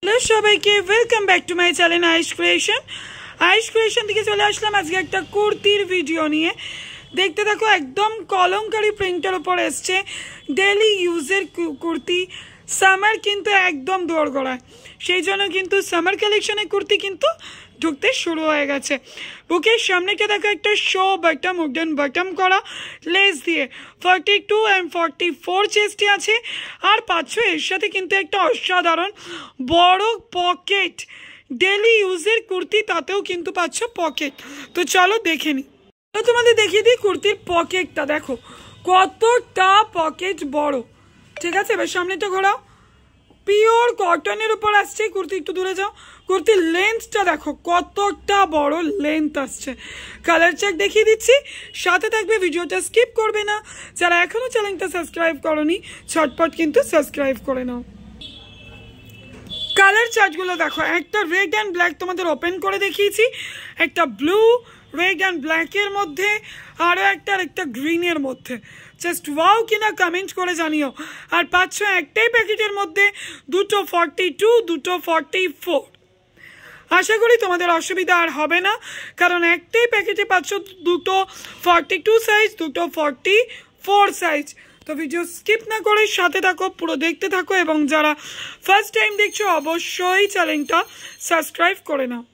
Hello সবাইকে, welcome back to my channel ice creation থেকে চলে আসলাম আজকে একটা কুর্তির ভিডিও নিয়ে। দেখতে থাকো, একদম কলমকারি প্রিন্টের উপর এসছে, ডেলি ইউজের কুর্তি। সামার কিন্তু একদম দোরগোড়ায়, সেই জন্য কিন্তু সামার কালেকশনের কুর্তি কিন্তু ঢুকতে শুরু হয়ে গেছে। বুকের সামনেটা দেখো একটা শো বাটম, উডেন বাটম করা লেস দিয়ে 42 and 44 চেস্টে আছে। আর পাচ্ছ এর সাথে কিন্তু একটা অসাধারণ বড় পকেট, ডেলি ইউজের কুর্তি, তাতেও কিন্তু পাচ্ছ পকেট। তো চলো দেখে নি, তোমাদের দেখিয়ে দিই কুর্তির পকেটটা। দেখো কতটা পকেট বড়, ঠিক আছে? এবার সামনেটা ঘোরাও, পিওর কটনের উপর আসছে কুর্তি। একটু দূরে যাও, কুর্তির লেন্থটা দেখো কতটা বড় লেন্থ আসছে। কালার চার্ট দেখিয়ে দিচ্ছি, সাথে থাকবে, ভিডিওটা স্কিপ করবে না। যারা এখনো চ্যানেলটা সাবস্ক্রাইব করনি ঝটপট কিন্তু সাবস্ক্রাইব করে নাও। কালার চার্টগুলো দেখো, একটা রেড অ্যান্ড ব্ল্যাক তোমাদের ওপেন করে দেখিয়েছি, একটা ব্লু রেড অ্যান্ড ব্ল্যাকের মধ্যে, আরও একটা গ্রিনের মধ্যে। জাস্ট ওয়াও কিনা কমেন্ট করে জানিও। আর পাচ্ছ একটাই প্যাকেটের মধ্যে দুটো 42, দুটো 44। আশা করি তোমাদের অসুবিধা আর হবে না, কারণ একটাই প্যাকেটে পাচ্ছ দুটো 42 সাইজ, দুটো 44 সাইজ। তো ভিডিও স্কিপ না করে সাথে থাকো, পুরো দেখতে থাকো, এবং যারা ফার্স্ট টাইম দেখছো অবশ্যই চ্যানেলটা সাবস্ক্রাইব করে নাও।